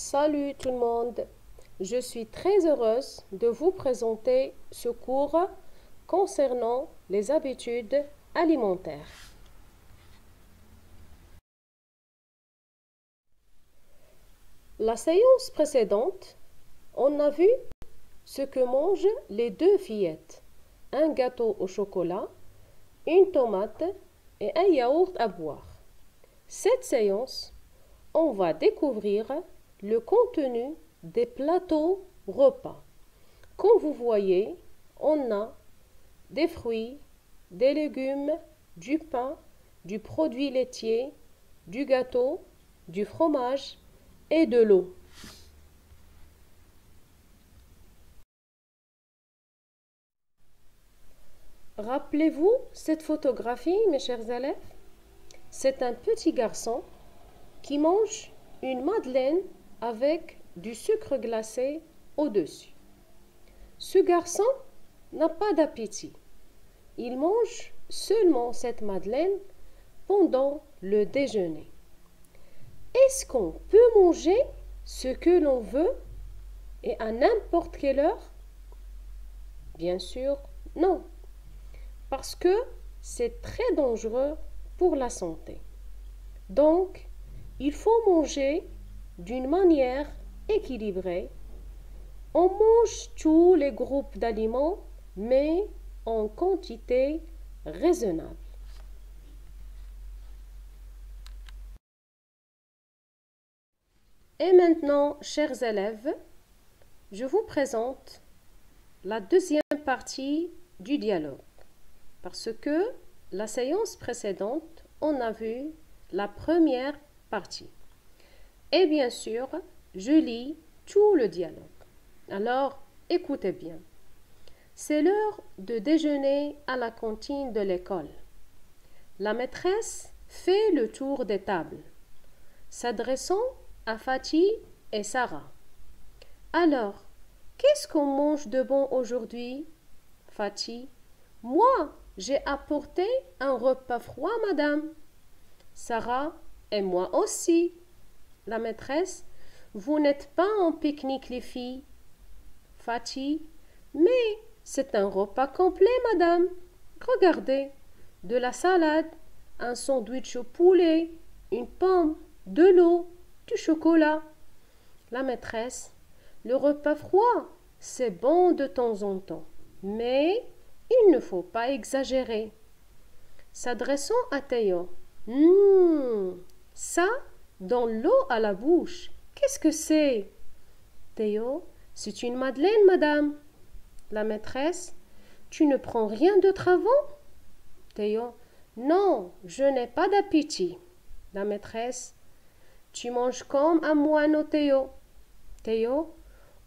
Salut tout le monde, je suis très heureuse de vous présenter ce cours concernant les habitudes alimentaires. La séance précédente, on a vu ce que mangent les deux fillettes, un gâteau au chocolat, une tomate et un yaourt à boire. Cette séance, on va découvrir le contenu des plateaux repas. Comme vous voyez, on a des fruits, des légumes, du pain, du produit laitier, du gâteau, du fromage et de l'eau. Rappelez-vous cette photographie, mes chers élèves? C'est un petit garçon qui mange une madeleine avec du sucre glacé au-dessus. Ce garçon n'a pas d'appétit. Il mange seulement cette madeleine pendant le déjeuner. Est-ce qu'on peut manger ce que l'on veut et à n'importe quelle heure? Bien sûr, non. Parce que c'est très dangereux pour la santé. Donc, il faut manger d'une manière équilibrée. On mange tous les groupes d'aliments, mais en quantité raisonnable. Et maintenant, chers élèves, je vous présente la deuxième partie du dialogue. Parce que la séance précédente, on a vu la première partie. Et bien sûr, je lis tout le dialogue. Alors, écoutez bien. C'est l'heure de déjeuner à la cantine de l'école. La maîtresse fait le tour des tables, s'adressant à Fatih et Sarah. Alors, qu'est-ce qu'on mange de bon aujourd'hui? Fatih: moi, j'ai apporté un repas froid, madame. Sarah: et moi aussi. La maîtresse: vous n'êtes pas en pique-nique, les filles. Fatih: mais c'est un repas complet, madame. Regardez, de la salade, un sandwich au poulet, une pomme, de l'eau, du chocolat. La maîtresse: le repas froid, c'est bon de temps en temps, mais il ne faut pas exagérer. S'adressant à Théo: ça, dans l'eau à la bouche, qu'est-ce que c'est? Théo: c'est une madeleine, madame. La maîtresse: tu ne prends rien d'autre avant? Théo: non, je n'ai pas d'appétit. La maîtresse: tu manges comme un moineau, Théo. Théo: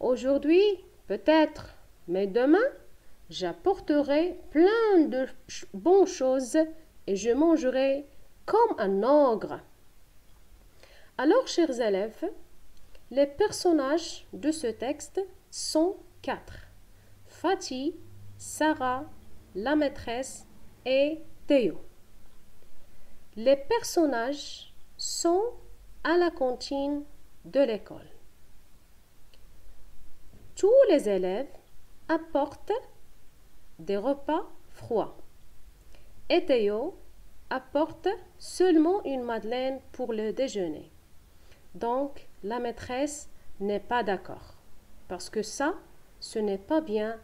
aujourd'hui, peut-être, mais demain, j'apporterai plein de bonnes choses et je mangerai comme un ogre. Alors, chers élèves, les personnages de ce texte sont 4. Fatih, Sarah, la maîtresse et Théo. Les personnages sont à la cantine de l'école. Tous les élèves apportent des repas froids. Et Théo apporte seulement une madeleine pour le déjeuner. Donc, la maîtresse n'est pas d'accord. Parce que ça, ce n'est pas bien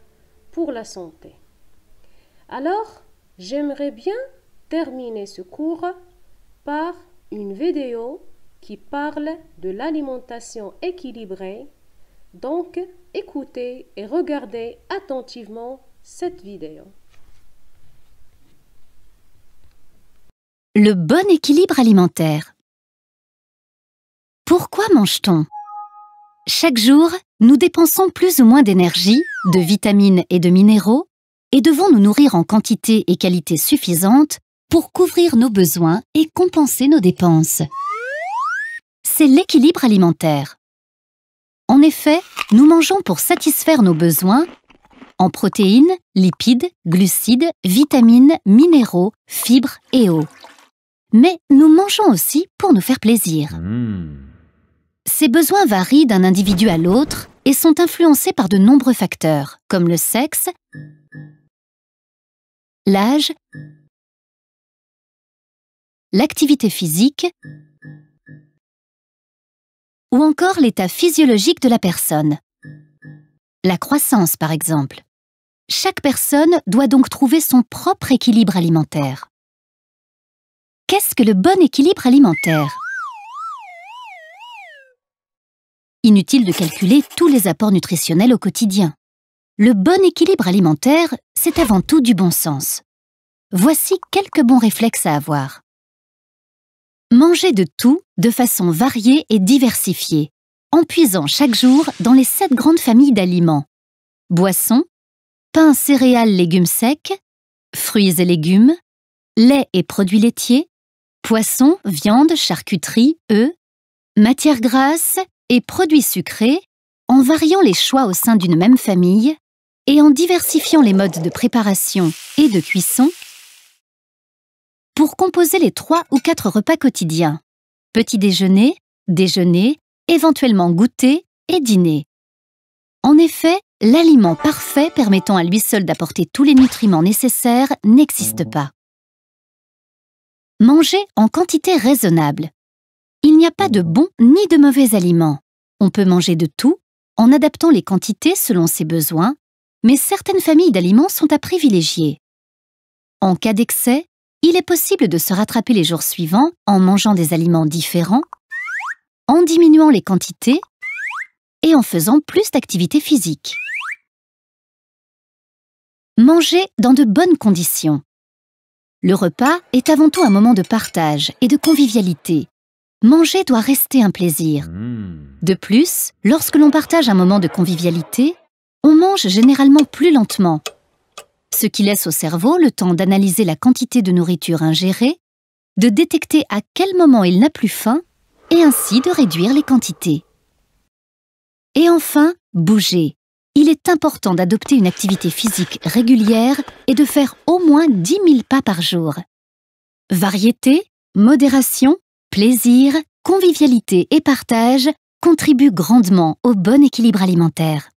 pour la santé. Alors, j'aimerais bien terminer ce cours par une vidéo qui parle de l'alimentation équilibrée. Donc, écoutez et regardez attentivement cette vidéo. Le bon équilibre alimentaire. Pourquoi mange-t-on? Chaque jour, nous dépensons plus ou moins d'énergie, de vitamines et de minéraux, et devons nous nourrir en quantité et qualité suffisantes pour couvrir nos besoins et compenser nos dépenses. C'est l'équilibre alimentaire. En effet, nous mangeons pour satisfaire nos besoins en protéines, lipides, glucides, vitamines, minéraux, fibres et eau. Mais nous mangeons aussi pour nous faire plaisir. Ces besoins varient d'un individu à l'autre et sont influencés par de nombreux facteurs, comme le sexe, l'âge, l'activité physique ou encore l'état physiologique de la personne. La croissance, par exemple. Chaque personne doit donc trouver son propre équilibre alimentaire. Qu'est-ce que le bon équilibre alimentaire? Inutile de calculer tous les apports nutritionnels au quotidien. Le bon équilibre alimentaire, c'est avant tout du bon sens. Voici quelques bons réflexes à avoir. Mangez de tout de façon variée et diversifiée, en puisant chaque jour dans les 7 grandes familles d'aliments. Boissons, pain, céréales, légumes secs, fruits et légumes, lait et produits laitiers, poissons, viande, charcuterie, œufs, matières grasses et produits sucrés, en variant les choix au sein d'une même famille et en diversifiant les modes de préparation et de cuisson pour composer les 3 ou 4 repas quotidiens. Petit déjeuner, déjeuner, éventuellement goûter et dîner. En effet, l'aliment parfait permettant à lui seul d'apporter tous les nutriments nécessaires n'existe pas. Manger en quantité raisonnable. Il n'y a pas de bons ni de mauvais aliments. On peut manger de tout, en adaptant les quantités selon ses besoins, mais certaines familles d'aliments sont à privilégier. En cas d'excès, il est possible de se rattraper les jours suivants en mangeant des aliments différents, en diminuant les quantités et en faisant plus d'activité physique. Manger dans de bonnes conditions. Le repas est avant tout un moment de partage et de convivialité. Manger doit rester un plaisir. De plus, lorsque l'on partage un moment de convivialité, on mange généralement plus lentement, ce qui laisse au cerveau le temps d'analyser la quantité de nourriture ingérée, de détecter à quel moment il n'a plus faim et ainsi de réduire les quantités. Et enfin, bouger. Il est important d'adopter une activité physique régulière et de faire au moins 10 000 pas par jour. Variété, modération, plaisir, convivialité et partage contribuent grandement au bon équilibre alimentaire.